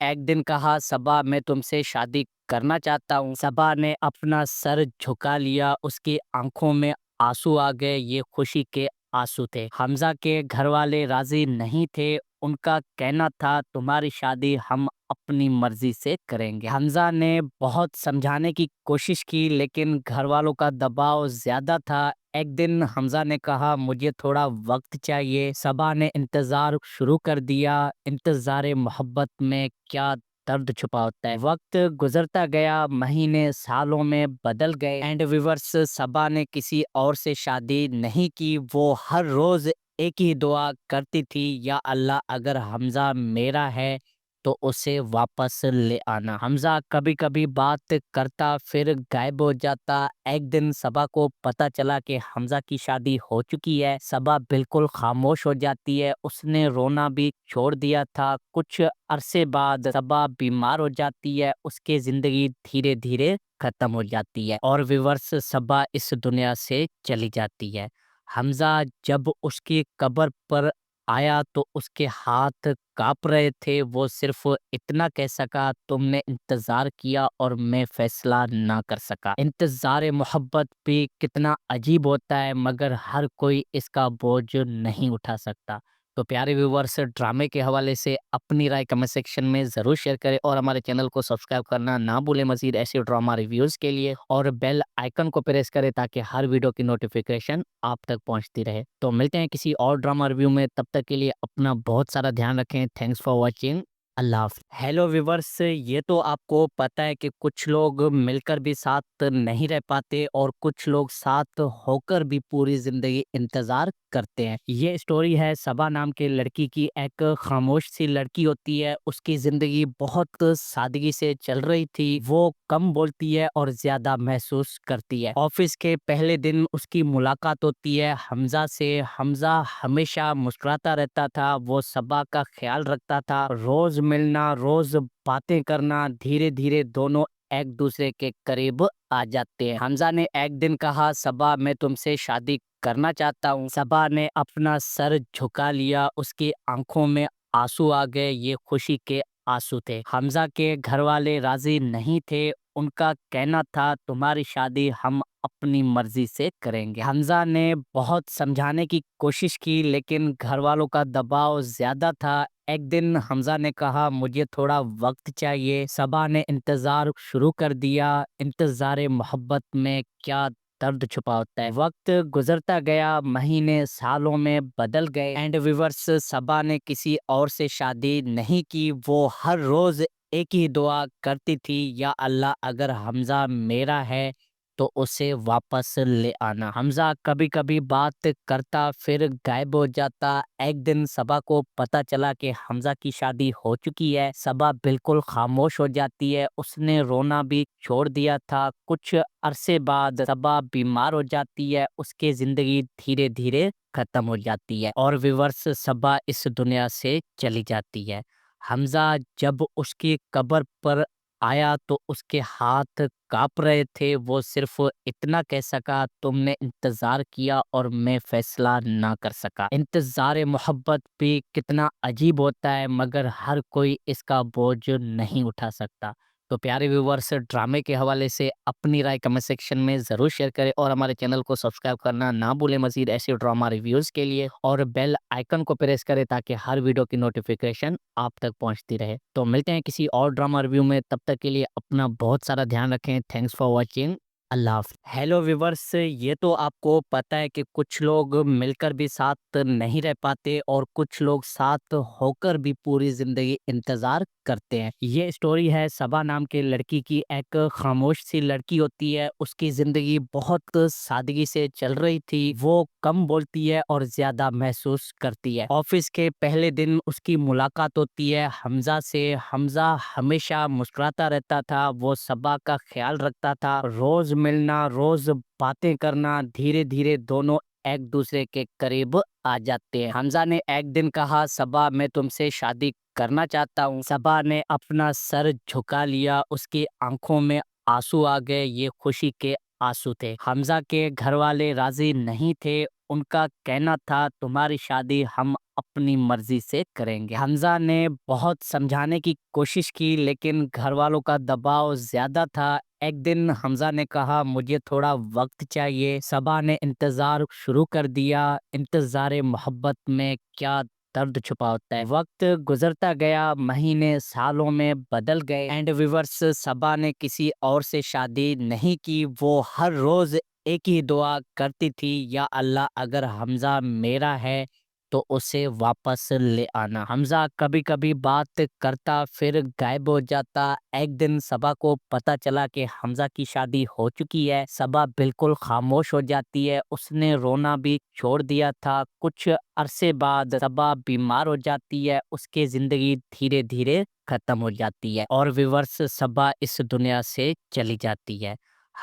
ایک دن کہا صبا میں تم سے شادی کرنا چاہتا ہوں۔ صبا نے اپنا سر جھکا لیا، اس کی آنکھوں میں آنسو آ گئے، یہ خوشی کے آنسو تھے۔ حمزہ کے گھر والے راضی نہیں تھے، ان کا کہنا تھا تمہاری شادی ہم اپنی مرضی سے کریں گے۔ حمزہ نے بہت سمجھانے کی کوشش کی لیکن گھر والوں کا دباؤ زیادہ تھا۔ ایک دن حمزہ نے کہا مجھے تھوڑا وقت چاہیے۔ صبا نے انتظار شروع کر دیا۔ انتظار محبت میں کیا درد چھپا ہوتا ہے۔ وقت گزرتا گیا، مہینے سالوں میں بدل گئے۔ اینڈ ویورس، صبا نے کسی اور سے شادی نہیں کی، وہ ہر روز ایک ہی دعا کرتی تھی، یا اللہ اگر حمزہ میرا ہے تو اسے واپس لے آنا۔ حمزہ کبھی کبھی بات کرتا پھر غائب ہو جاتا۔ ایک دن صبا کو پتا چلا کہ حمزہ کی شادی ہو چکی ہے۔ صبا بالکل خاموش ہو جاتی ہے، اس نے رونا بھی چھوڑ دیا تھا۔ کچھ عرصے بعد صبا بیمار ہو جاتی ہے، اس کی زندگی دھیرے دھیرے ختم ہو جاتی ہے اور ویورس صبا اس دنیا سے چلی جاتی ہے۔ حمزہ جب اس کی قبر پر آیا تو اس کے ہاتھ کانپ رہے تھے، وہ صرف اتنا کہہ سکا تم نے انتظار کیا اور میں فیصلہ نہ کر سکا۔ انتظار محبت بھی کتنا عجیب ہوتا ہے، مگر ہر کوئی اس کا بوجھ نہیں اٹھا سکتا۔ تو پیارے ویورس، ڈرامے کے حوالے سے اپنی رائے کمنٹ سیکشن میں ضرور شیئر کریں اور ہمارے چینل کو سبسکرائب کرنا نہ بھولیں مزید ایسے ڈرامہ ریویوز کے لیے، اور بیل آئیکن کو پریس کریں تاکہ ہر ویڈیو کی نوٹیفیکیشن آپ تک پہنچتی رہے۔ تو ملتے ہیں کسی اور ڈرامہ ریویو میں، تب تک کے لیے اپنا بہت سارا دھیان رکھیں۔ Thanks for watching. اللہ حافظ۔ ہیلو ویورس، یہ تو آپ کو پتہ ہے کہ کچھ لوگ مل کر بھی ساتھ نہیں رہ پاتے اور کچھ لوگ ساتھ ہو کر بھی پوری زندگی انتظار کرتے ہیں۔ یہ سٹوری ہے صبا نام کے لڑکی کی۔ ایک خاموش سی لڑکی ہوتی ہے، اس کی زندگی بہت سادگی سے چل رہی تھی، وہ کم بولتی ہے اور زیادہ محسوس کرتی ہے۔ آفس کے پہلے دن اس کی ملاقات ہوتی ہے حمزہ سے۔ حمزہ ہمیشہ مسکراتا رہتا تھا، وہ صبا کا خیال رکھتا تھا، روز ملنا، روز باتیں کرنا، دھیرے دھیرے دونوں ایک دوسرے کے قریب آ جاتے ہیں۔ حمزہ نے ایک دن کہا صبا میں تم سے شادی کرنا چاہتا ہوں۔ صبا نے اپنا سر جھکا لیا، اس کی آنکھوں میں آنسو آ گئے، یہ خوشی کے آنسو تھے۔ حمزہ کے گھر والے راضی نہیں تھے، ان کا کہنا تھا تمہاری شادی ہم اپنی مرضی سے کریں گے۔ حمزہ نے بہت سمجھانے کی کوشش کی لیکن گھر والوں کا دباؤ زیادہ تھا۔ ایک دن حمزہ نے کہا مجھے تھوڑا وقت چاہیے۔ صبا نے انتظار شروع کر دیا۔ انتظار محبت میں کیا درد چھپا ہوتا ہے۔ وقت گزرتا گیا، مہینے سالوں میں بدل گئے۔ اینڈ ویورس، صبا نے کسی اور سے شادی نہیں کی، وہ ہر روز ایک ہی دعا کرتی تھی، یا اللہ اگر حمزہ میرا ہے تو اسے واپس لے آنا۔ حمزہ کبھی کبھی بات کرتا پھر غائب ہو جاتا۔ ایک دن صبا کو پتا چلا کہ حمزہ کی شادی ہو چکی ہے۔ صبا بالکل خاموش ہو جاتی ہے، اس نے رونا بھی چھوڑ دیا تھا۔ کچھ عرصے بعد صبا بیمار ہو جاتی ہے، اس کی زندگی دھیرے دھیرے ختم ہو جاتی ہے اور ویورس صبا اس دنیا سے چلی جاتی ہے۔ حمزہ جب اس کی قبر پر آیا تو اس کے ہاتھ کانپ رہے تھے، وہ صرف اتنا کہہ سکا تم نے انتظار کیا اور میں فیصلہ نہ کر سکا۔ انتظار محبت بھی کتنا عجیب ہوتا ہے، مگر ہر کوئی اس کا بوجھ نہیں اٹھا سکتا۔ تو پیارے ویورس، ڈرامے کے حوالے سے اپنی رائے کمنٹ سیکشن میں ضرور شیئر کریں اور ہمارے چینل کو سبسکرائب کرنا نہ بھولیں مزید ایسے ڈرامہ ریویوز کے لیے، اور بیل آئیکن کو پریس کریں تاکہ ہر ویڈیو کی نوٹیفیکیشن آپ تک پہنچتی رہے۔ تو ملتے ہیں کسی اور ڈرامہ ریویو میں، تب تک کے لیے اپنا بہت سارا دھیان رکھیں۔ Thanks for watching. اللہ حافظ۔ ہیلو ویورس، یہ تو آپ کو پتہ ہے کہ کچھ لوگ مل کر بھی ساتھ نہیں رہ پاتے اور کچھ لوگ ساتھ ہو کر بھی پوری زندگی انتظار کرتے ہیں۔ یہ سٹوری ہے صبا نام کے لڑکی کی۔ ایک خاموش سی لڑکی ہوتی ہے، اس کی زندگی بہت سادگی سے چل رہی تھی، وہ کم بولتی ہے اور زیادہ محسوس کرتی ہے۔ آفس کے پہلے دن اس کی ملاقات ہوتی ہے حمزہ سے۔ حمزہ ہمیشہ مسکراتا رہتا تھا، وہ صبا کا خیال رکھتا تھا، روز ملنا، روز باتیں کرنا، دھیرے دھیرے دونوں ایک دوسرے کے قریب آ جاتے ہیں۔ حمزہ نے ایک دن کہا صبا میں تم سے شادی کرنا چاہتا ہوں۔ صبا نے اپنا سر جھکا لیا، اس کی آنکھوں میں آنسو آ گئے، یہ خوشی کے آنسو تھے۔ حمزہ کے گھر والے راضی نہیں تھے، ان کا کہنا تھا تمہاری شادی ہم اپنی مرضی سے کریں گے۔ حمزہ نے بہت سمجھانے کی کوشش کی لیکن گھر والوں کا دباؤ زیادہ تھا۔ ایک دن حمزہ نے کہا مجھے تھوڑا وقت چاہیے۔ صبا نے انتظار شروع کر دیا۔ انتظار محبت میں کیا درد چھپا ہوتا ہے۔ وقت گزرتا گیا، مہینے سالوں میں بدل گئے۔ اینڈ ویورس، صبا نے کسی اور سے شادی نہیں کی۔ وہ ہر روز ایک ہی دعا کرتی تھی، یا اللہ اگر حمزہ میرا ہے تو اسے واپس لے آنا۔ حمزہ کبھی کبھی بات کرتا پھر غائب ہو جاتا۔ ایک دن صبا کو پتا چلا کہ حمزہ کی شادی ہو چکی ہے۔ صبا بالکل خاموش ہو جاتی ہے، اس نے رونا بھی چھوڑ دیا تھا۔ کچھ عرصے بعد صبا بیمار ہو جاتی ہے، اس کی زندگی دھیرے دھیرے ختم ہو جاتی ہے اور ویورس صبا اس دنیا سے چلی جاتی ہے۔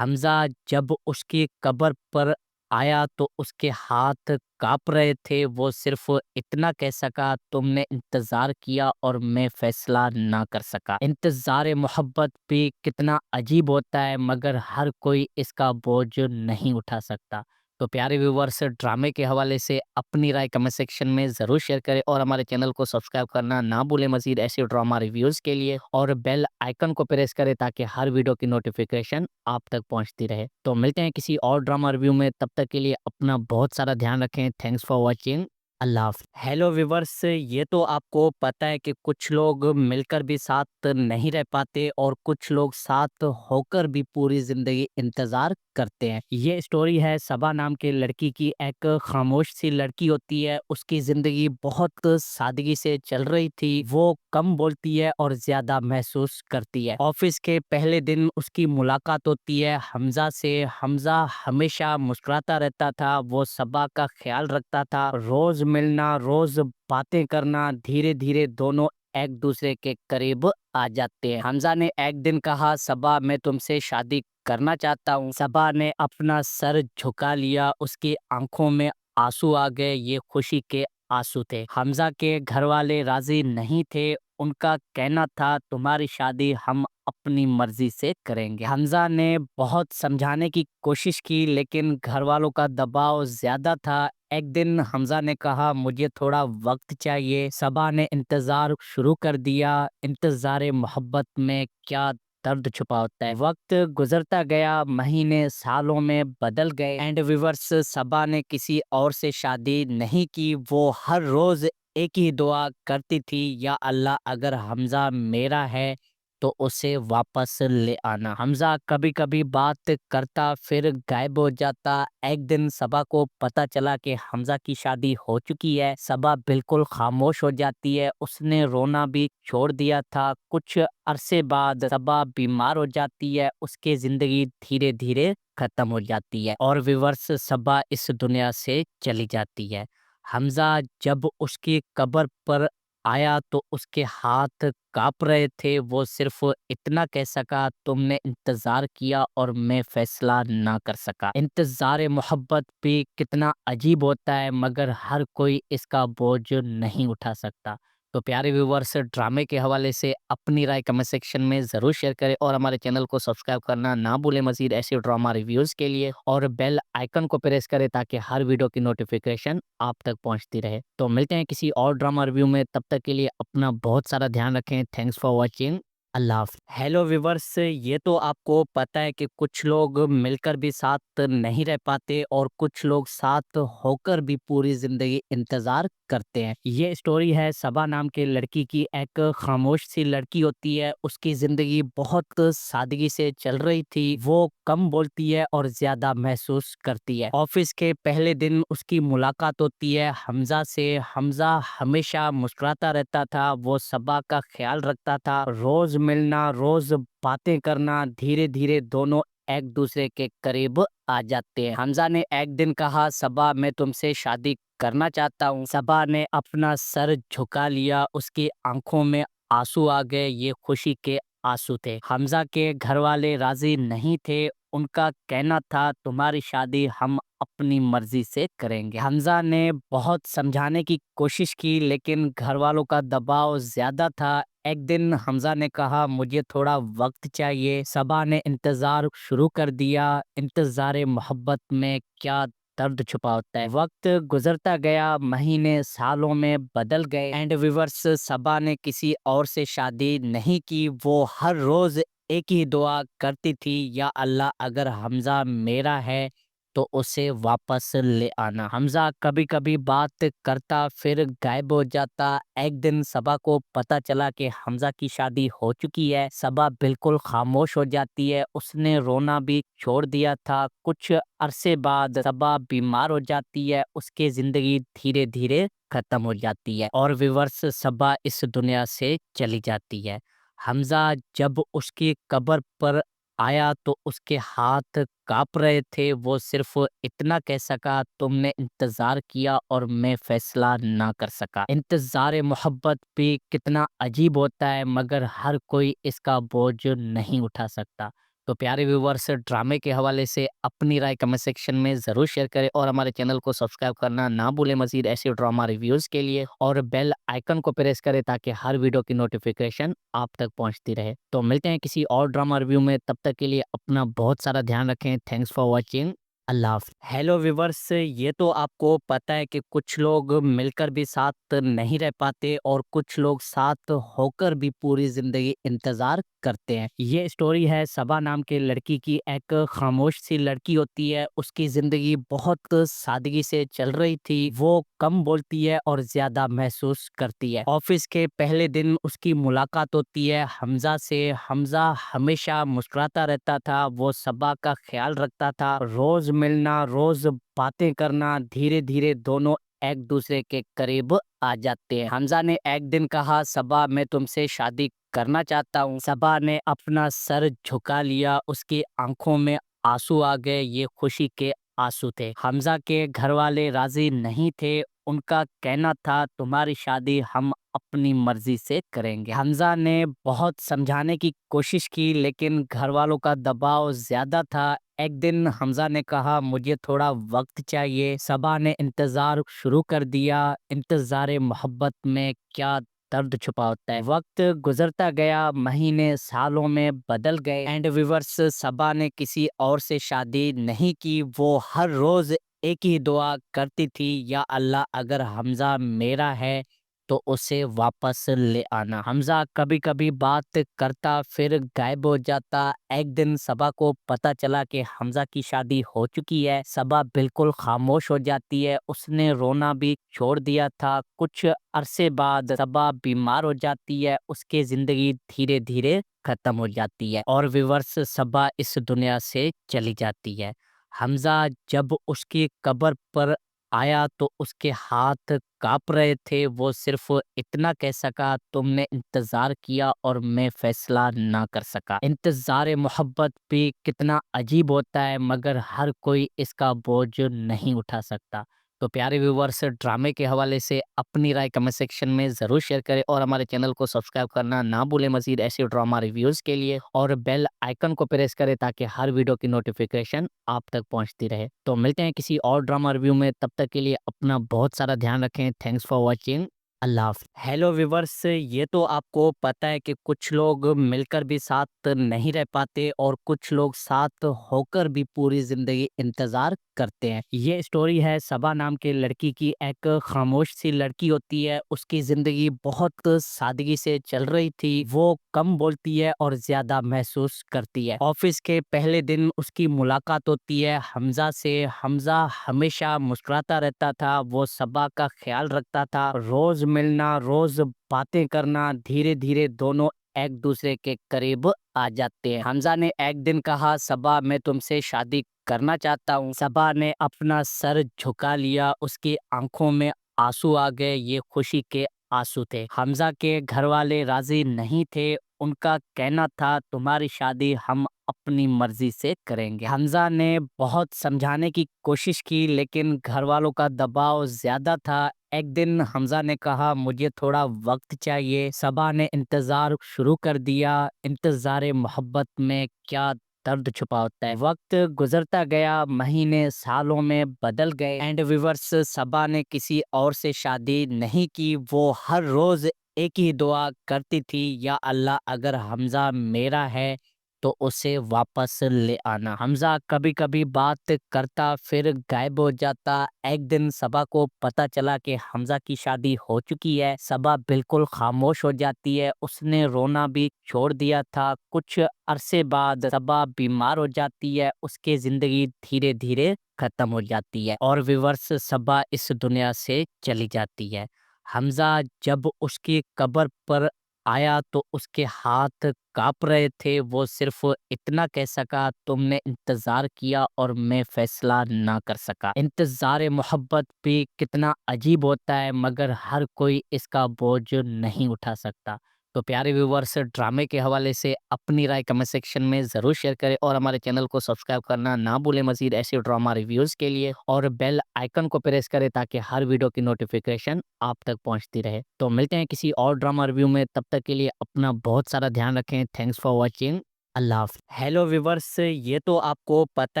حمزہ جب اس کی قبر پر آیا تو اس کے ہاتھ کانپ رہے تھے۔ وہ صرف اتنا کہہ سکا تم نے انتظار کیا اور میں فیصلہ نہ کر سکا۔ انتظار محبت بھی کتنا عجیب ہوتا ہے، مگر ہر کوئی اس کا بوجھ نہیں اٹھا سکتا۔ تو پیارے ویورس، ڈرامے کے حوالے سے اپنی رائے کمنٹ سیکشن میں ضرور شیئر کریں اور ہمارے چینل کو سبسکرائب کرنا نہ بھولیں مزید ایسے ڈراما ریویوز کے لیے، اور بیل آئیکن کو پریس کریں تاکہ ہر ویڈیو کی نوٹیفیکیشن آپ تک پہنچتی رہے۔ تو ملتے ہیں کسی اور ڈراما ریویو میں، تب تک کے لیے اپنا بہت سارا دھیان رکھیں۔ Thanks for watching. اللہ حافظ۔ ہیلو ویورس، یہ تو آپ کو پتہ ہے کہ کچھ لوگ مل کر بھی ساتھ نہیں رہ پاتے اور کچھ لوگ ساتھ ہو کر بھی پوری زندگی انتظار کرتے ہیں۔ یہ سٹوری ہے صبا نام کے لڑکی کی۔ ایک خاموش سی لڑکی ہوتی ہے، اس کی زندگی بہت سادگی سے چل رہی تھی۔ وہ کم بولتی ہے اور زیادہ محسوس کرتی ہے۔ آفس کے پہلے دن اس کی ملاقات ہوتی ہے حمزہ سے۔ حمزہ ہمیشہ مسکراتا رہتا تھا، وہ صبا کا خیال رکھتا تھا۔ روز ملنا، روز باتیں کرنا، دھیرے دھیرے دونوں ایک دوسرے کے قریب آ جاتے ہیں۔ حمزہ نے ایک دن کہا صبا میں تم سے شادی کرنا چاہتا ہوں۔ صبا نے اپنا سر جھکا لیا، اس کی آنکھوں میں آنسو آ گئے، یہ خوشی کے آنسو تھے۔ حمزہ کے گھر والے راضی نہیں تھے، ان کا کہنا تھا تمہاری شادی ہم اپنی مرضی سے کریں گے۔ حمزہ نے بہت سمجھانے کی کوشش کی لیکن گھر والوں کا دباؤ زیادہ تھا۔ ایک دن حمزہ نے کہا مجھے تھوڑا وقت چاہیے۔ صبا نے انتظار شروع کر دیا۔ انتظار محبت میں کیا درد چھپا ہوتا ہے۔ وقت گزرتا گیا، مہینے سالوں میں بدل گئے۔ اینڈ ویورس، صبا نے کسی اور سے شادی نہیں کی۔ وہ ہر روز ایک ہی دعا کرتی تھی، یا اللہ اگر حمزہ میرا ہے تو اسے واپس لے آنا۔ حمزہ کبھی کبھی بات کرتا پھر غائب ہو جاتا۔ ایک دن صبا کو پتا چلا کہ حمزہ کی شادی ہو چکی ہے۔ صبا بالکل خاموش ہو جاتی ہے، اس نے رونا بھی چھوڑ دیا تھا۔ کچھ عرصے بعد صبا بیمار ہو جاتی ہے، اس کی زندگی دھیرے دھیرے ختم ہو جاتی ہے اور ویورس صبا اس دنیا سے چلی جاتی ہے۔ حمزہ جب اس کی قبر پر آیا تو اس کے ہاتھ کانپ رہے تھے۔ وہ صرف اتنا کہہ سکا تم نے انتظار کیا اور میں فیصلہ نہ کر سکا۔ انتظار محبت بھی کتنا عجیب ہوتا ہے، مگر ہر کوئی اس کا بوجھ نہیں اٹھا سکتا۔ تو پیارے ویورس، ڈرامے کے حوالے سے اپنی رائے کمنٹ سیکشن میں ضرور شیئر کریں اور ہمارے چینل کو سبسکرائب کرنا نہ بھولیں مزید ایسے ڈراما ریویوز کے لیے، اور بیل آئیکن کو پریس کریں تاکہ ہر ویڈیو کی نوٹیفیکیشن آپ تک پہنچتی رہے۔ تو ملتے ہیں کسی اور ڈراما ریویو میں، تب تک کے لیے اپنا بہت سارا دھیان رکھیں۔ Thanks for watching. اللہ حافظ۔ ہیلو ویورس، یہ تو آپ کو پتہ ہے کہ کچھ لوگ مل کر بھی ساتھ نہیں رہ پاتے اور کچھ لوگ ساتھ ہو کر بھی پوری زندگی انتظار کرتے ہیں۔ یہ سٹوری ہے صبا نام کے لڑکی کی۔ ایک خاموش سی لڑکی ہوتی ہے، اس کی زندگی بہت سادگی سے چل رہی تھی۔ وہ کم بولتی ہے اور زیادہ محسوس کرتی ہے۔ آفس کے پہلے دن اس کی ملاقات ہوتی ہے حمزہ سے۔ حمزہ ہمیشہ مسکراتا رہتا تھا، وہ صبا کا خیال رکھتا تھا۔ روز ملنا، روز باتیں کرنا، دھیرے دھیرے دونوں ایک دوسرے کے قریب آ جاتے ہیں۔ حمزہ نے ایک دن کہا صبا میں تم سے شادی کرنا چاہتا ہوں۔ صبا نے اپنا سر جھکا لیا، اس کی آنکھوں میں آنسو آ گئے، یہ خوشی کے آنسو تھے۔ حمزہ کے گھر والے راضی نہیں تھے، ان کا کہنا تھا تمہاری شادی ہم اپنی مرضی سے کریں گے۔ حمزہ نے بہت سمجھانے کی کوشش کی لیکن گھر والوں کا دباؤ زیادہ تھا۔ ایک دن حمزہ نے کہا مجھے تھوڑا وقت چاہیے۔ صبا نے انتظار شروع کر دیا۔ انتظار محبت میں کیا درد چھپا ہوتا ہے۔ وقت گزرتا گیا، مہینے سالوں میں بدل گئے اینڈ ویورس صبا نے کسی اور سے شادی نہیں کی۔ وہ ہر روز ایک ہی دعا کرتی تھی، یا اللہ اگر حمزہ میرا ہے تو اسے واپس لے آنا۔ حمزہ کبھی کبھی بات کرتا پھر غائب ہو جاتا۔ ایک دن صبا کو پتا چلا کہ حمزہ کی شادی ہو چکی ہے۔ صبا بالکل خاموش ہو جاتی ہے، اس نے رونا بھی چھوڑ دیا تھا۔ کچھ عرصے بعد صبا بیمار ہو جاتی ہے، اس کی زندگی دھیرے دھیرے ختم ہو جاتی ہے اور ویورس صبا اس دنیا سے چلی جاتی ہے۔ حمزہ جب اس کی قبر پر آیا تو اس کے ہاتھ کانپ رہے تھے۔ وہ صرف اتنا کہہ سکا، تم نے انتظار کیا اور میں فیصلہ نہ کر سکا۔ انتظار محبت بھی کتنا عجیب ہوتا ہے، مگر ہر کوئی اس کا بوجھ نہیں اٹھا سکتا۔ تو پیارے ویورس، ڈرامے کے حوالے سے اپنی رائے کمنٹ سیکشن میں ضرور شیئر کریں اور ہمارے چینل کو سبسکرائب کرنا نہ بھولیں مزید ایسے ڈرامہ ریویوز کے لیے، اور بیل آئیکن کو پریس کریں تاکہ ہر ویڈیو کی نوٹیفیکیشن آپ تک پہنچتی رہے۔ تو ملتے ہیں کسی اور ڈرامہ ریویو میں، تب تک کے لیے اپنا بہت سارا دھیان رکھیں۔ تھینکس فار واچنگ، اللہ حافظ۔ ہیلو ویورس، یہ تو آپ کو پتہ ہے کہ کچھ لوگ مل کر بھی ساتھ نہیں رہ پاتے اور کچھ لوگ ساتھ ہو کر بھی پوری زندگی انتظار کرتے ہیں۔ یہ سٹوری ہے صبا نام کے لڑکی کی۔ ایک خاموش سی لڑکی ہوتی ہے، اس کی زندگی بہت سادگی سے چل رہی تھی۔ وہ کم بولتی ہے اور زیادہ محسوس کرتی ہے۔ آفس کے پہلے دن اس کی ملاقات ہوتی ہے حمزہ سے۔ حمزہ ہمیشہ مسکراتا رہتا تھا، وہ صبا کا خیال رکھتا تھا۔ روز ملنا، روز باتیں کرنا، دھیرے دھیرے دونوں ایک دوسرے کے قریب آ جاتے ہیں۔ حمزہ نے ایک دن کہا، صبا میں تم سے شادی کرنا چاہتا ہوں۔ صبا نے اپنا سر جھکا لیا، اس کی آنکھوں میں آنسو آ گئے، یہ خوشی کے آنسو تھے۔ حمزہ کے گھر والے راضی نہیں تھے، ان کا کہنا تھا تمہاری شادی ہم اپنی مرضی سے کریں گے۔ حمزہ نے بہت سمجھانے کی کوشش کی لیکن گھر والوں کا دباؤ زیادہ تھا۔ ایک دن حمزہ نے کہا، مجھے تھوڑا وقت چاہیے۔ صبا نے انتظار شروع کر دیا۔ انتظار محبت میں کیا درد چھپا ہوتا ہے۔ وقت گزرتا گیا، مہینے سالوں میں بدل گئے اینڈ ویورس صبا نے کسی اور سے شادی نہیں کی۔ وہ ہر روز ایک ہی دعا کرتی تھی، یا اللہ اگر حمزہ میرا ہے تو اسے واپس لے آنا۔ حمزہ کبھی کبھی بات کرتا پھر غائب ہو جاتا۔ ایک دن صبا کو پتا چلا کہ حمزہ کی شادی ہو چکی ہے۔ صبا بالکل خاموش ہو جاتی ہے، اس نے رونا بھی چھوڑ دیا تھا۔ کچھ عرصے بعد صبا بیمار ہو جاتی ہے، اس کی زندگی دھیرے دھیرے ختم ہو جاتی ہے اور ویورس صبا اس دنیا سے چلی جاتی ہے۔ حمزہ جب اس کی قبر پر آیا تو اس کے ہاتھ کانپ رہے تھے۔ وہ صرف اتنا کہہ سکا، تم نے انتظار کیا اور میں فیصلہ نہ کر سکا۔ انتظار محبت بھی کتنا عجیب ہوتا ہے، مگر ہر کوئی اس کا بوجھ نہیں اٹھا سکتا۔ تو پیارے ویورس، ڈرامے کے حوالے سے اپنی رائے کمنٹ سیکشن میں ضرور شیئر کریں اور ہمارے چینل کو سبسکرائب کرنا نہ بھولیں مزید ایسے ڈرامہ ریویوز کے لیے، اور بیل آئیکن کو پریس کریں تاکہ ہر ویڈیو کی نوٹیفیکیشن آپ تک پہنچتی رہے۔ تو ملتے ہیں کسی اور ڈرامہ ریویو میں، تب تک کے لیے اپنا بہت سارا دھیان رکھیں۔ تھینکس فار واچنگ، اللہ حافظ۔ ہیلو ویورس، یہ تو آپ کو پتہ ہے کہ کچھ لوگ مل کر بھی ساتھ نہیں رہ پاتے اور کچھ لوگ ساتھ ہو کر بھی پوری زندگی انتظار کرتے ہیں۔ یہ سٹوری ہے صبا نام کے لڑکی کی۔ ایک خاموش سی لڑکی ہوتی ہے، اس کی زندگی بہت سادگی سے چل رہی تھی۔ وہ کم بولتی ہے اور زیادہ محسوس کرتی ہے۔ آفس کے پہلے دن اس کی ملاقات ہوتی ہے حمزہ سے۔ حمزہ ہمیشہ مسکراتا رہتا تھا، وہ صبا کا خیال رکھتا تھا۔ روز ملنا، روز باتیں کرنا، دھیرے دھیرے دونوں ایک دوسرے کے قریب آ جاتے ہیں۔ حمزہ نے ایک دن کہا، صبا میں تم سے شادی کرنا چاہتا ہوں۔ صبا نے اپنا سر جھکا لیا، اس کی آنکھوں میں آنسو آ گئے، یہ خوشی کے آنسو تھے۔ حمزہ کے گھر والے راضی نہیں تھے، ان کا کہنا تھا تمہاری شادی ہم اپنی مرضی سے کریں گے۔ حمزہ نے بہت سمجھانے کی کوشش کی لیکن گھر والوں کا دباؤ زیادہ تھا۔ ایک دن حمزہ نے کہا، مجھے تھوڑا وقت چاہیے۔ صبا نے انتظار شروع کر دیا۔ انتظار محبت میں کیا درد چھپا ہوتا ہے۔ وقت گزرتا گیا، مہینے سالوں میں بدل گئے اینڈ ویورس صبا نے کسی اور سے شادی نہیں کی۔ وہ ہر روز ایک ہی دعا کرتی تھی، یا اللہ اگر حمزہ میرا ہے تو اسے واپس لے آنا۔ حمزہ کبھی کبھی بات کرتا پھر غائب ہو جاتا۔ ایک دن صبا کو پتا چلا کہ حمزہ کی شادی ہو چکی ہے۔ صبا بالکل خاموش ہو جاتی ہے، اس نے رونا بھی چھوڑ دیا تھا۔ کچھ عرصے بعد صبا بیمار ہو جاتی ہے، اس کی زندگی دھیرے دھیرے ختم ہو جاتی ہے اور ویورس صبا اس دنیا سے چلی جاتی ہے۔ حمزہ جب اس کی قبر پر آیا تو اس کے ہاتھ کانپ رہے تھے۔ وہ صرف اتنا کہہ سکا، تم نے انتظار کیا اور میں فیصلہ نہ کر سکا۔ انتظار محبت بھی کتنا عجیب ہوتا ہے، مگر ہر کوئی اس کا بوجھ نہیں اٹھا سکتا۔ تو پیارے ویورز، ڈرامے کے حوالے سے اپنی رائے کمنٹ سیکشن میں ضرور شیئر کریں اور ہمارے چینل کو سبسکرائب کرنا نہ بھولیں مزید ایسے ڈرامہ ریویوز کے لیے، اور بیل آئیکن کو پریس کریں تاکہ ہر ویڈیو کی نوٹیفیکیشن آپ تک پہنچتی رہے۔ تو ملتے ہیں کسی اور ڈرامہ ریویو میں، تب تک کے لیے اپنا بہت سارا دھیان رکھیں۔ Thanks for watching. اللہ حافظ۔ ہیلو ویورز، یہ تو آپ کو پتہ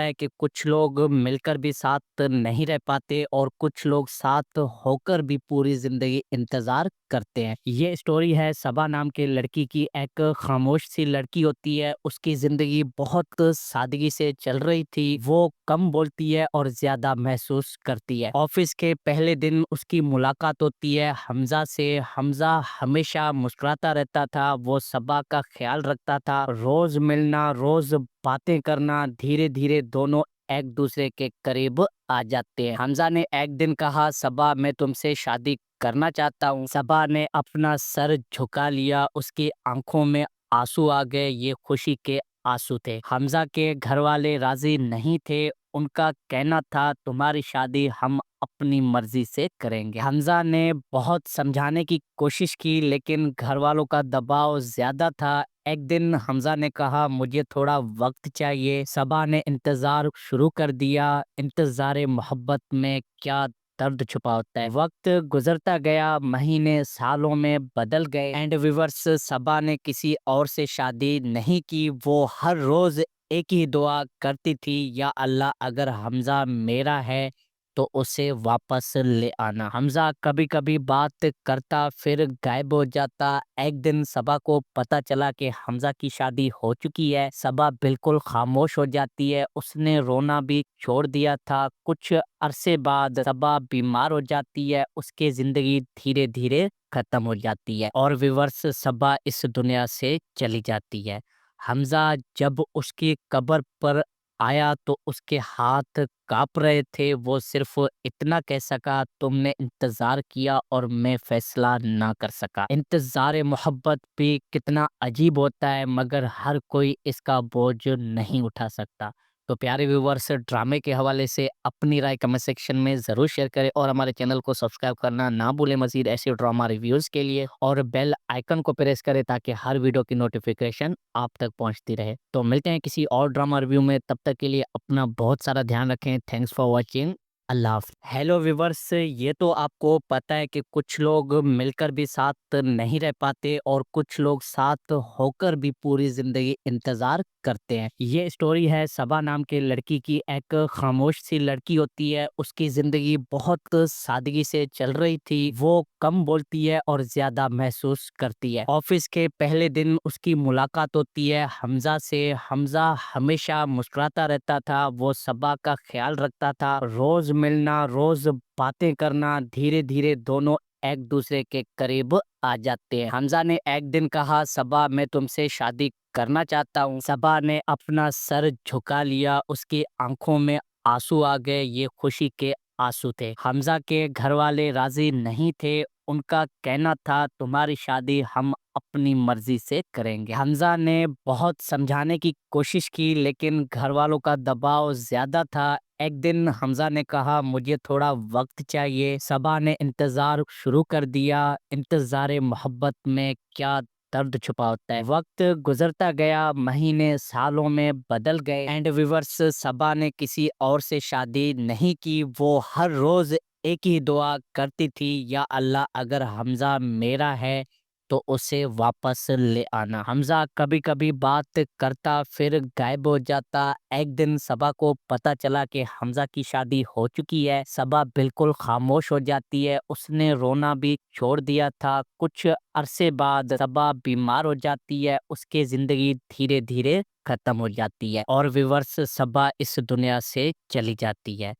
ہے کہ کچھ لوگ مل کر بھی ساتھ نہیں رہ پاتے اور کچھ لوگ ساتھ ہو کر بھی پوری زندگی انتظار کرتے ہیں۔ یہ اسٹوری ہے صبا نام کے لڑکی کی۔ ایک خاموش سی لڑکی ہوتی ہے، اس کی زندگی بہت سادگی سے چل رہی تھی۔ وہ کم بولتی ہے اور زیادہ محسوس کرتی ہے۔ آفس کے پہلے دن اس کی ملاقات ہوتی ہے حمزہ سے۔ حمزہ ہمیشہ مسکراتا رہتا تھا، وہ صبا کا خیال رکھتا تھا۔ روز ملنا، روز باتیں کرنا، دھیرے دھیرے دونوں ایک دوسرے کے قریب آ جاتے ہیں۔ حمزہ نے ایک دن کہا، صبا میں تم سے شادی کرنا چاہتا ہوں۔ صبا نے اپنا سر جھکا لیا، اس کی آنکھوں میں آنسو آ گئے، یہ خوشی کے آنسو تھے۔ حمزہ کے گھر والے راضی نہیں تھے، ان کا کہنا تھا تمہاری شادی ہم اپنی مرضی سے کریں گے۔ حمزہ نے بہت سمجھانے کی کوشش کی لیکن گھر والوں کا دباؤ زیادہ تھا۔ ایک دن حمزہ نے کہا، مجھے تھوڑا وقت چاہیے۔ صبا نے انتظار شروع کر دیا۔ انتظار محبت میں کیا درد چھپا ہوتا ہے۔ وقت گزرتا گیا، مہینے سالوں میں بدل گئے۔ اینڈ ویورس، صبا نے کسی اور سے شادی نہیں کی۔ وہ ہر روز ایک ہی دعا کرتی تھی، یا اللہ اگر حمزہ میرا ہے تو اسے واپس لے آنا۔ حمزہ کبھی کبھی بات کرتا پھر غائب ہو جاتا۔ ایک دن صبا کو پتا چلا کہ حمزہ کی شادی ہو چکی ہے۔ صبا بالکل خاموش ہو جاتی ہے، اس نے رونا بھی چھوڑ دیا تھا۔ کچھ عرصے بعد صبا بیمار ہو جاتی ہے، اس کی زندگی دھیرے دھیرے ختم ہو جاتی ہے اور ویورس صبا اس دنیا سے چلی جاتی ہے۔ حمزہ جب اس کی قبر پر آیا تو اس کے ہاتھ کانپ رہے تھے۔ وہ صرف اتنا کہہ سکا، تم نے انتظار کیا اور میں فیصلہ نہ کر سکا۔ انتظار محبت بھی کتنا عجیب ہوتا ہے، مگر ہر کوئی اس کا بوجھ نہیں اٹھا سکتا۔ تو پیارے ویورز، ڈرامے کے حوالے سے اپنی رائے کمنٹ سیکشن میں ضرور شیئر کریں اور ہمارے چینل کو سبسکرائب کرنا نہ بھولیں مزید ایسے ڈرامہ ریویوز کے لیے، اور بیل آئیکن کو پریس کریں تاکہ ہر ویڈیو کی نوٹیفیکیشن آپ تک پہنچتی رہے۔ تو ملتے ہیں کسی اور ڈرامہ ریویو میں، تب تک کے لیے اپنا بہت سارا دھیان رکھیں۔ Thanks for watching. اللہ حافظ۔ ہیلو ویورز، یہ تو آپ کو پتہ ہے کہ کچھ لوگ مل کر بھی ساتھ نہیں رہ پاتے اور کچھ لوگ ساتھ ہو کر بھی پوری زندگی انتظار کرتے ہیں۔ یہ اسٹوری ہے صبا نام کے لڑکی کی۔ ایک خاموش سی لڑکی ہوتی ہے، اس کی زندگی بہت سادگی سے چل رہی تھی۔ وہ کم بولتی ہے اور زیادہ محسوس کرتی ہے۔ آفس کے پہلے دن اس کی ملاقات ہوتی ہے حمزہ سے۔ حمزہ ہمیشہ مسکراتا رہتا تھا، وہ صبا کا خیال رکھتا تھا۔ روز ملنا، روز باتیں کرنا، دھیرے دھیرے دونوں ایک دوسرے کے قریب آ جاتے ہیں۔ حمزہ نے ایک دن کہا، صبا میں تم سے شادی کرنا چاہتا ہوں۔ صبا نے اپنا سر جھکا لیا، اس کی آنکھوں میں آنسو آ گئے، یہ خوشی کے آنسو تھے۔ حمزہ کے گھر والے راضی نہیں تھے، ان کا کہنا تھا تمہاری شادی ہم اپنی مرضی سے کریں گے۔ حمزہ نے بہت سمجھانے کی کوشش کی لیکن گھر والوں کا دباؤ زیادہ تھا۔ ایک دن حمزہ نے کہا، مجھے تھوڑا وقت چاہیے۔ صبا نے انتظار شروع کر دیا۔ انتظار محبت میں کیا درد چھپا ہوتا ہے۔ وقت گزرتا گیا، مہینے سالوں میں بدل گئے۔ اینڈ ویورس، صبا نے کسی اور سے شادی نہیں کی۔ وہ ہر روز ایک ہی دعا کرتی تھی، یا اللہ اگر حمزہ میرا ہے تو اسے واپس لے آنا۔ حمزہ کبھی کبھی بات کرتا پھر غائب ہو جاتا۔ ایک دن صبا کو پتا چلا کہ حمزہ کی شادی ہو چکی ہے۔ صبا بالکل خاموش ہو جاتی ہے، اس نے رونا بھی چھوڑ دیا تھا۔ کچھ عرصے بعد صبا بیمار ہو جاتی ہے، اس کی زندگی دھیرے دھیرے ختم ہو جاتی ہے اور ویورس صبا اس دنیا سے چلی جاتی ہے۔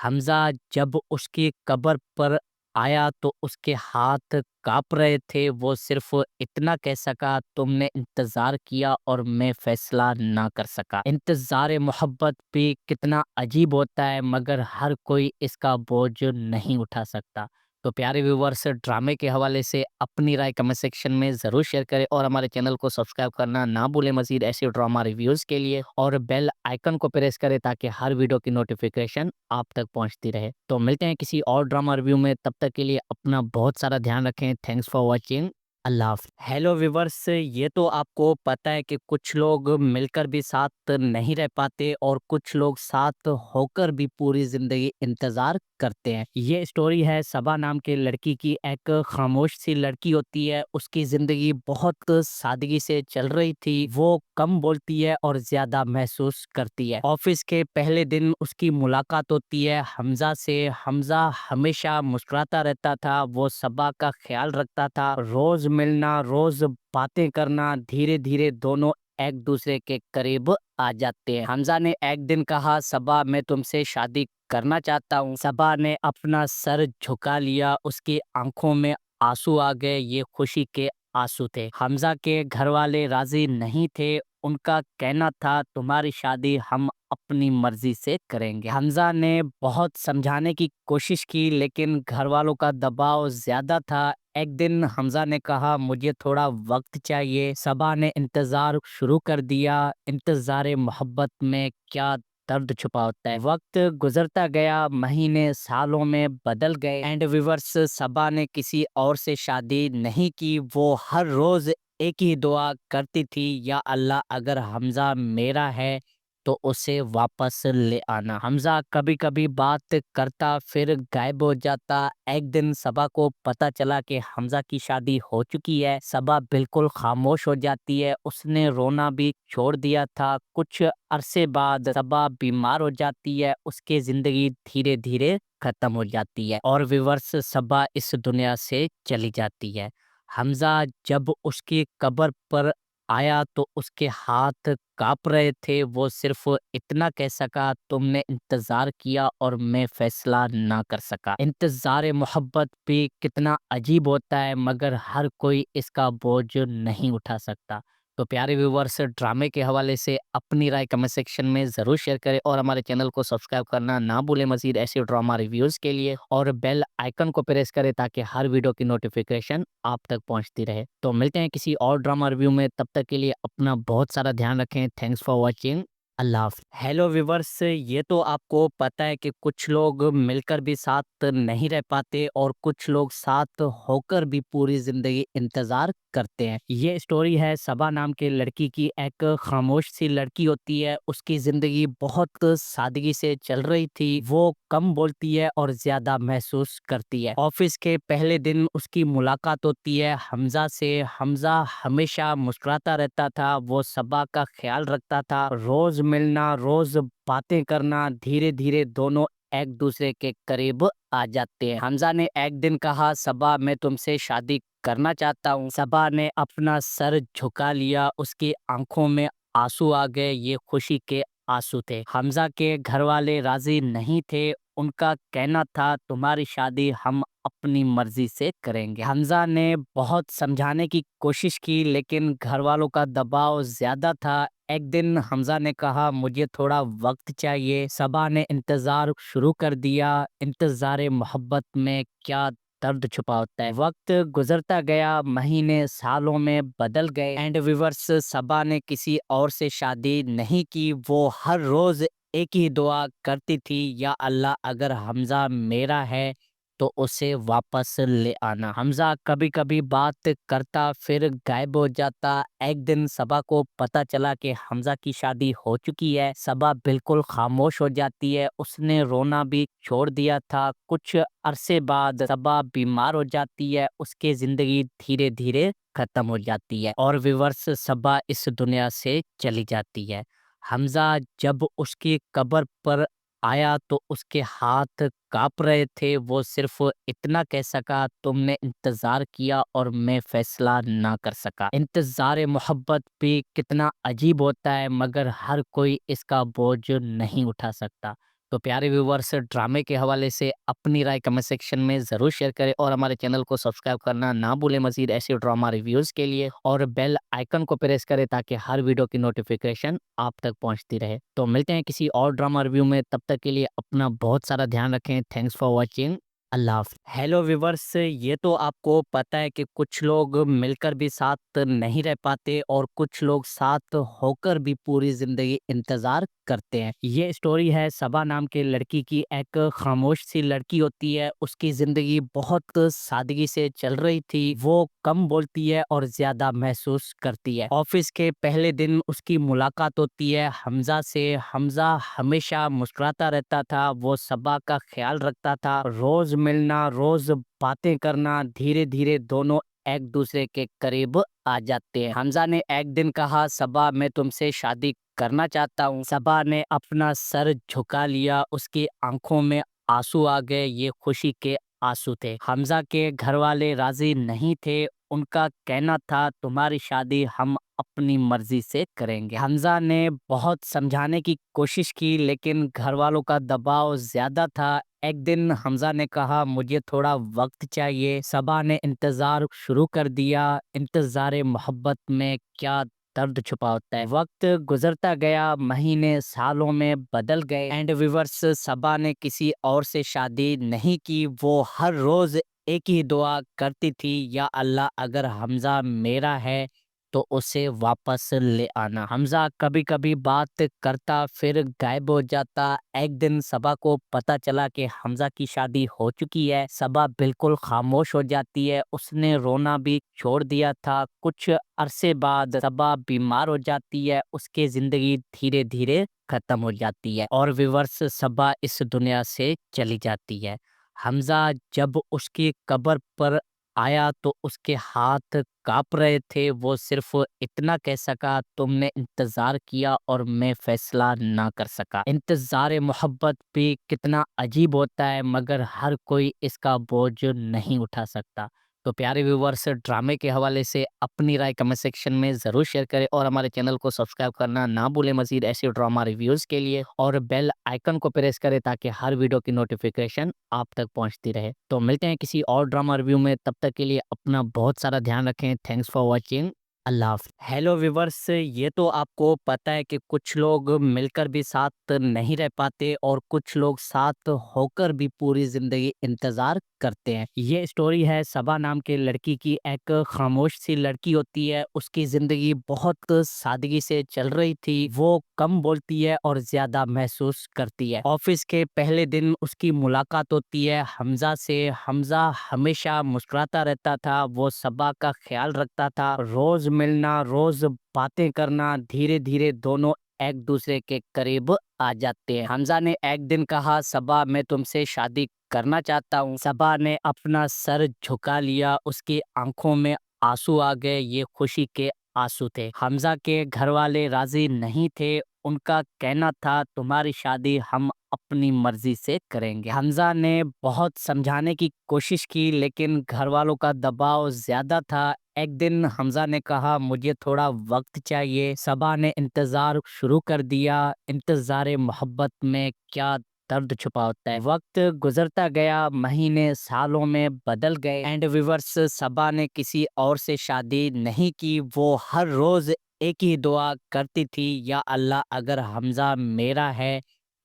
حمزہ جب اس کی قبر پر آیا تو اس کے ہاتھ کانپ رہے تھے۔ وہ صرف اتنا کہہ سکا، تم نے انتظار کیا اور میں فیصلہ نہ کر سکا۔ انتظار محبت بھی کتنا عجیب ہوتا ہے، مگر ہر کوئی اس کا بوجھ نہیں اٹھا سکتا۔ تو پیارے ویورز، ڈرامے کے حوالے سے اپنی رائے کمنٹ سیکشن میں ضرور شیئر کریں اور ہمارے چینل کو سبسکرائب کرنا نہ بھولیں مزید ایسے ڈرامہ ریویوز کے لیے، اور بیل آئیکن کو پریس کریں تاکہ ہر ویڈیو کی نوٹیفیکیشن آپ تک پہنچتی رہے۔ تو ملتے ہیں کسی اور ڈرامہ ریویو میں، تب تک کے لیے اپنا بہت سارا دھیان رکھیں۔ Thanks for watching. اللہ حافظ۔ ہیلو ویورز، یہ تو آپ کو پتہ ہے کہ کچھ لوگ مل کر بھی ساتھ نہیں رہ پاتے اور کچھ لوگ ساتھ ہو کر بھی پوری زندگی انتظار کرتے ہیں۔ یہ سٹوری ہے صبا نام کے لڑکی کی۔ ایک خاموش سی لڑکی ہوتی ہے، اس کی زندگی بہت سادگی سے چل رہی تھی۔ وہ کم بولتی ہے اور زیادہ محسوس کرتی ہے۔ آفس کے پہلے دن اس کی ملاقات ہوتی ہے حمزہ سے۔ حمزہ ہمیشہ مسکراتا رہتا تھا، وہ صبا کا خیال رکھتا تھا۔ روز ملنا، روز باتیں کرنا، دھیرے دھیرے دونوں ایک دوسرے کے قریب آ جاتے ہیں۔ حمزہ نے ایک دن کہا، صبا میں تم سے شادی کرنا چاہتا ہوں۔ صبا نے اپنا سر جھکا لیا، اس کی آنکھوں میں آنسو آ گئے، یہ خوشی کے آنسو تھے۔ حمزہ کے گھر والے راضی نہیں تھے، ان کا کہنا تھا تمہاری شادی ہم اپنی مرضی سے کریں گے۔ حمزہ نے بہت سمجھانے کی کوشش کی لیکن گھر والوں کا دباؤ زیادہ تھا۔ ایک دن حمزہ نے کہا، مجھے تھوڑا وقت چاہیے۔ صبا نے انتظار شروع کر دیا۔ انتظار محبت میں کیا درد چھپا ہوتا ہے۔ وقت گزرتا گیا، مہینے سالوں میں بدل گئے۔ اینڈ ویورس، صبا نے کسی اور سے شادی نہیں کی۔ وہ ہر روز ایک ہی دعا کرتی تھی، یا اللہ اگر حمزہ میرا ہے تو اسے واپس لے آنا۔ حمزہ کبھی کبھی بات کرتا پھر غائب ہو جاتا۔ ایک دن صبا کو پتا چلا کہ حمزہ کی شادی ہو چکی ہے۔ صبا بالکل خاموش ہو جاتی ہے، اس نے رونا بھی چھوڑ دیا تھا۔ کچھ عرصے بعد صبا بیمار ہو جاتی ہے، اس کی زندگی دھیرے دھیرے ختم ہو جاتی ہے اور ویورس صبا اس دنیا سے چلی جاتی ہے۔ حمزہ جب اس کی قبر پر آیا تو اس کے ہاتھ کانپ رہے تھے۔ وہ صرف اتنا کہہ سکا، تم نے انتظار کیا اور میں فیصلہ نہ کر سکا۔ انتظار محبت بھی کتنا عجیب ہوتا ہے، مگر ہر کوئی اس کا بوجھ نہیں اٹھا سکتا۔ تو پیارے ویورز، ڈرامے کے حوالے سے اپنی رائے کمنٹ سیکشن میں ضرور شیئر کریں اور ہمارے چینل کو سبسکرائب کرنا نہ بھولیں مزید ایسے ڈرامہ ریویوز کے لیے، اور بیل آئیکن کو پریس کریں تاکہ ہر ویڈیو کی نوٹیفیکیشن آپ تک پہنچتی رہے۔ تو ملتے ہیں کسی اور ڈرامہ ریویو میں، تب تک کے لیے اپنا بہت سارا دھیان رکھیں۔ Thanks for watching. اللہ حافظ۔ ہیلو ویورز، یہ تو آپ کو پتہ ہے کہ کچھ لوگ مل کر بھی ساتھ نہیں رہ پاتے اور کچھ لوگ ساتھ ہو کر بھی پوری زندگی انتظار کرتے ہیں۔ یہ سٹوری ہے صبا نام کے لڑکی کی۔ ایک خاموش سی لڑکی ہوتی ہے، اس کی زندگی بہت سادگی سے چل رہی تھی۔ وہ کم بولتی ہے اور زیادہ محسوس کرتی ہے۔ آفس کے پہلے دن اس کی ملاقات ہوتی ہے حمزہ سے۔ حمزہ ہمیشہ مسکراتا رہتا تھا، وہ صبا کا خیال رکھتا تھا۔ روز ملنا، روز باتیں کرنا، دھیرے دھیرے دونوں ایک دوسرے کے قریب آ جاتے ہیں۔ حمزہ نے ایک دن کہا، صبا میں تم سے شادی کرنا چاہتا ہوں۔ صبا نے اپنا سر جھکا لیا، اس کی آنکھوں میں آنسو آ گئے، یہ خوشی کے آنسو تھے۔ حمزہ کے گھر والے راضی نہیں تھے، ان کا کہنا تھا تمہاری شادی ہم اپنی مرضی سے کریں گے۔ حمزہ نے بہت سمجھانے کی کوشش کی لیکن گھر والوں کا دباؤ زیادہ تھا۔ ایک دن حمزہ نے کہا، مجھے تھوڑا وقت چاہیے۔ صبا نے انتظار شروع کر دیا۔ انتظار محبت میں کیا درد چھپا ہوتا ہے۔ وقت گزرتا گیا، مہینے سالوں میں بدل گئے۔ اینڈ ویورس، صبا نے کسی اور سے شادی نہیں کی۔ وہ ہر روز ایک ہی دعا کرتی تھی، یا اللہ اگر حمزہ میرا ہے تو اسے واپس لے آنا۔ حمزہ کبھی کبھی بات کرتا پھر غائب ہو جاتا۔ ایک دن صبا کو پتہ چلا کہ حمزہ کی شادی ہو چکی ہے۔ صبا بالکل خاموش ہو جاتی ہے، اس نے رونا بھی چھوڑ دیا تھا۔ کچھ عرصے بعد صبا بیمار ہو جاتی ہے، اس کی زندگی دھیرے دھیرے ختم ہو جاتی ہے اور ویورس صبا اس دنیا سے چلی جاتی ہے۔ حمزہ جب اس کی قبر پر آیا تو اس کے ہاتھ کانپ رہے تھے۔ وہ صرف اتنا کہہ سکا، تم نے انتظار کیا اور میں فیصلہ نہ کر سکا۔ انتظار محبت بھی کتنا عجیب ہوتا ہے، مگر ہر کوئی اس کا بوجھ نہیں اٹھا سکتا۔ تو پیارے ویورز، ڈرامے کے حوالے سے اپنی رائے کمنٹ سیکشن میں ضرور شیئر کریں اور ہمارے چینل کو سبسکرائب کرنا نہ بھولیں مزید ایسے ڈراما ریویوز کے لیے، اور بیل آئیکن کو پریس کریں تاکہ ہر ویڈیو کی نوٹیفیکیشن آپ تک پہنچتی رہے۔ تو ملتے ہیں کسی اور ڈراما ریویو میں، تب تک کے لیے اپنا بہت سارا دھیان رکھیں۔ Thanks for watching. اللہ حافظ۔ ہیلو ویورز، یہ تو آپ کو پتہ ہے کہ کچھ لوگ مل کر بھی ساتھ نہیں رہ پاتے اور کچھ لوگ ساتھ ہو کر بھی پوری زندگی انتظار کرتے ہیں۔ یہ سٹوری ہے صبا نام کے لڑکی کی۔ ایک خاموش سی لڑکی ہوتی ہے، اس کی زندگی بہت سادگی سے چل رہی تھی۔ وہ کم بولتی ہے اور زیادہ محسوس کرتی ہے۔ آفس کے پہلے دن اس کی ملاقات ہوتی ہے حمزہ سے۔ حمزہ ہمیشہ مسکراتا رہتا تھا، وہ صبا کا خیال رکھتا تھا۔ روز ملنا، روز باتیں کرنا، دھیرے دھیرے دونوں ایک دوسرے کے قریب آ جاتے ہیں۔ حمزہ نے ایک دن کہا، صبا میں تم سے شادی کرنا چاہتا ہوں۔ صبا نے اپنا سر جھکا لیا، اس کی آنکھوں میں آنسو آ گئے، یہ خوشی کے آنسو تھے۔ حمزہ کے گھر والے راضی نہیں تھے، ان کا کہنا تھا تمہاری شادی ہم اپنی مرضی سے کریں گے۔ حمزہ نے بہت سمجھانے کی کوشش کی لیکن گھر والوں کا دباؤ زیادہ تھا۔ ایک دن حمزہ نے کہا، مجھے تھوڑا وقت چاہیے۔ صبا نے انتظار شروع کر دیا۔ انتظار محبت میں کیا درد چھپا ہوتا ہے۔ وقت گزرتا گیا، مہینے سالوں میں بدل گئے۔ اینڈ ویورس، صبا نے کسی اور سے شادی نہیں کی۔ وہ ہر روز ایک ہی دعا کرتی تھی، یا اللہ اگر حمزہ میرا ہے تو اسے واپس لے آنا۔ حمزہ کبھی کبھی بات کرتا پھر غائب ہو جاتا۔ ایک دن صبا کو پتہ چلا کہ حمزہ کی شادی ہو چکی ہے۔ صبا بالکل خاموش ہو جاتی ہے، اس نے رونا بھی چھوڑ دیا تھا۔ کچھ عرصے بعد صبا بیمار ہو جاتی ہے، اس کی زندگی دھیرے دھیرے ختم ہو جاتی ہے اور ویورس صبا اس دنیا سے چلی جاتی ہے۔ حمزہ جب اس کی قبر پر آیا تو اس کے ہاتھ کانپ رہے تھے۔ وہ صرف اتنا کہہ سکا، تم نے انتظار کیا اور میں فیصلہ نہ کر سکا۔ انتظار محبت بھی کتنا عجیب ہوتا ہے، مگر ہر کوئی اس کا بوجھ نہیں اٹھا سکتا۔ تو پیارے ویورز، ڈرامے کے حوالے سے اپنی رائے کمنٹ سیکشن میں ضرور شیئر کریں اور ہمارے چینل کو سبسکرائب کرنا نہ بھولیں مزید ایسے ڈراما ریویوز کے لیے، اور بیل آئیکن کو پریس کریں تاکہ ہر ویڈیو کی نوٹیفیکیشن آپ تک پہنچتی رہے۔ تو ملتے ہیں کسی اور ڈراما ریویو میں، تب تک کے لیے اپنا بہت سارا دھیان رکھیں۔ Thanks for watching. اللہ حافظ۔ ہیلو ویورز، یہ تو آپ کو پتہ ہے کہ کچھ لوگ مل کر بھی ساتھ نہیں رہ پاتے اور کچھ لوگ ساتھ ہو کر بھی پوری زندگی انتظار کرتے ہیں۔ یہ سٹوری ہے صبا نام کے لڑکی کی۔ ایک خاموش سی لڑکی ہوتی ہے، اس کی زندگی بہت سادگی سے چل رہی تھی۔ وہ کم بولتی ہے اور زیادہ محسوس کرتی ہے۔ آفس کے پہلے دن اس کی ملاقات ہوتی ہے حمزہ سے۔ حمزہ ہمیشہ مسکراتا رہتا تھا، وہ صبا کا خیال رکھتا تھا۔ روز ملنا، روز باتیں کرنا، دھیرے دھیرے دونوں ایک دوسرے کے قریب آ جاتے ہیں۔ حمزہ نے ایک دن کہا، صبا میں تم سے شادی کرنا چاہتا ہوں۔ صبا نے اپنا سر جھکا لیا، اس کی آنکھوں میں آنسو آ گئے، یہ خوشی کے آنسو تھے۔ حمزہ کے گھر والے راضی نہیں تھے، ان کا کہنا تھا تمہاری شادی ہم اپنی مرضی سے کریں گے۔ حمزہ نے بہت سمجھانے کی کوشش کی لیکن گھر والوں کا دباؤ زیادہ تھا۔ ایک دن حمزہ نے کہا، مجھے تھوڑا وقت چاہیے۔ صبا نے انتظار شروع کر دیا۔ انتظار محبت میں کیا درد چھپا ہوتا ہے۔ وقت گزرتا گیا، مہینے سالوں میں بدل گئے۔ اینڈ ویورس، صبا نے کسی اور سے شادی نہیں کی۔ وہ ہر روز ایک ہی دعا کرتی تھی، یا اللہ اگر حمزہ میرا ہے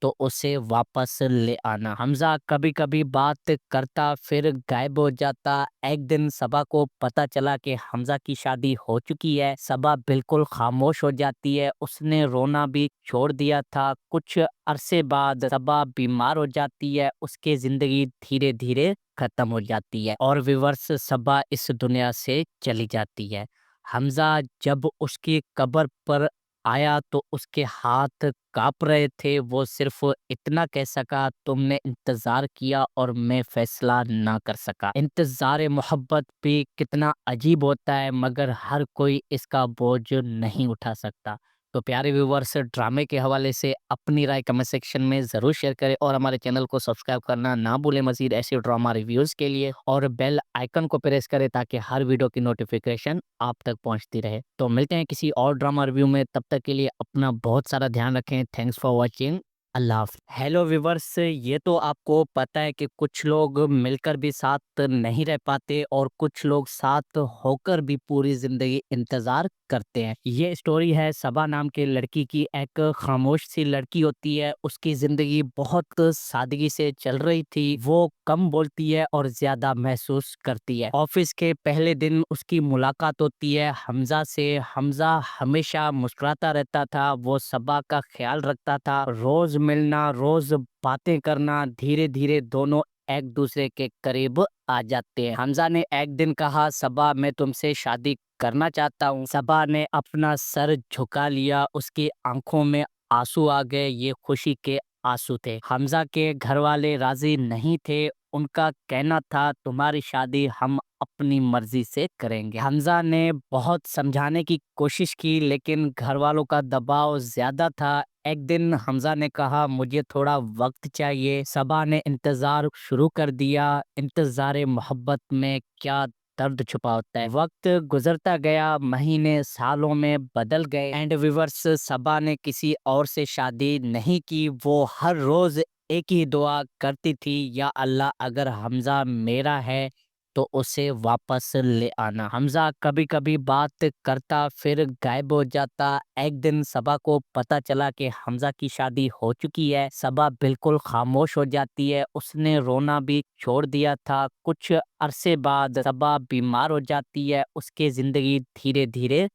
تو اسے واپس لے آنا۔ حمزہ کبھی کبھی بات کرتا پھر غائب ہو جاتا۔ ایک دن صبا کو پتا چلا کہ حمزہ کی شادی ہو چکی ہے۔ صبا بالکل خاموش ہو جاتی ہے، اس نے رونا بھی چھوڑ دیا تھا۔ کچھ عرصے بعد صبا بیمار ہو جاتی ہے، اس کی زندگی دھیرے دھیرے ختم ہو جاتی ہے اور ویورس صبا اس دنیا سے چلی جاتی ہے۔ حمزہ جب اس کی قبر پر آیا تو اس کے ہاتھ کانپ رہے تھے۔ وہ صرف اتنا کہہ سکا، تم نے انتظار کیا اور میں فیصلہ نہ کر سکا۔ انتظار محبت بھی کتنا عجیب ہوتا ہے، مگر ہر کوئی اس کا بوجھ نہیں اٹھا سکتا۔ تو پیارے ویورز، ڈرامے کے حوالے سے اپنی رائے کمنٹ سیکشن میں ضرور شیئر کریں اور ہمارے چینل کو سبسکرائب کرنا نہ بھولیں مزید ایسے ڈرامہ ریویوز کے لیے، اور بیل آئیکن کو پریس کریں تاکہ ہر ویڈیو کی نوٹیفیکیشن آپ تک پہنچتی رہے۔ تو ملتے ہیں کسی اور ڈرامہ ریویو میں، تب تک کے لیے اپنا بہت سارا دھیان رکھیں۔ Thanks for watching. اللہ حافظ۔ ہیلو ویورز، یہ تو آپ کو پتہ ہے کہ کچھ لوگ مل کر بھی ساتھ نہیں رہ پاتے اور کچھ لوگ ساتھ ہو کر بھی پوری زندگی انتظار کرتے ہیں۔ یہ سٹوری ہے صبا نام کے لڑکی کی۔ ایک خاموش سی لڑکی ہوتی ہے، اس کی زندگی بہت سادگی سے چل رہی تھی۔ وہ کم بولتی ہے اور زیادہ محسوس کرتی ہے۔ آفس کے پہلے دن اس کی ملاقات ہوتی ہے حمزہ سے۔ حمزہ ہمیشہ مسکراتا رہتا تھا، وہ صبا کا خیال رکھتا تھا۔ روز ملنا، روز باتیں کرنا، دھیرے دھیرے دونوں ایک دوسرے کے قریب آ جاتے ہیں۔ حمزہ نے ایک دن کہا، صبا میں تم سے شادی کرنا چاہتا ہوں۔ صبا نے اپنا سر جھکا لیا، اس کی آنکھوں میں آنسو آ گئے، یہ خوشی کے آنسو تھے۔ حمزہ کے گھر والے راضی نہیں تھے، ان کا کہنا تھا تمہاری شادی ہم اپنی مرضی سے کریں گے۔ حمزہ نے بہت سمجھانے کی کوشش کی لیکن گھر والوں کا دباؤ زیادہ تھا۔ ایک دن حمزہ نے کہا، مجھے تھوڑا وقت چاہیے۔ صبا نے انتظار شروع کر دیا۔ انتظار محبت میں کیا درد چھپا ہوتا ہے۔ وقت گزرتا گیا، مہینے سالوں میں بدل گئے۔ اینڈ ویورس، صبا نے کسی اور سے شادی نہیں کی۔ وہ ہر روز ایک ہی دعا کرتی تھی، یا اللہ اگر حمزہ میرا ہے تو اسے واپس لے آنا۔ حمزہ کبھی کبھی بات کرتا پھر غائب ہو جاتا۔ ایک دن صبا کو پتا چلا کہ حمزہ کی شادی ہو چکی ہے۔ صبا بالکل خاموش ہو جاتی ہے، اس نے رونا بھی چھوڑ دیا تھا۔ کچھ عرصے بعد صبا بیمار ہو جاتی ہے، اس کی زندگی دھیرے دھیرے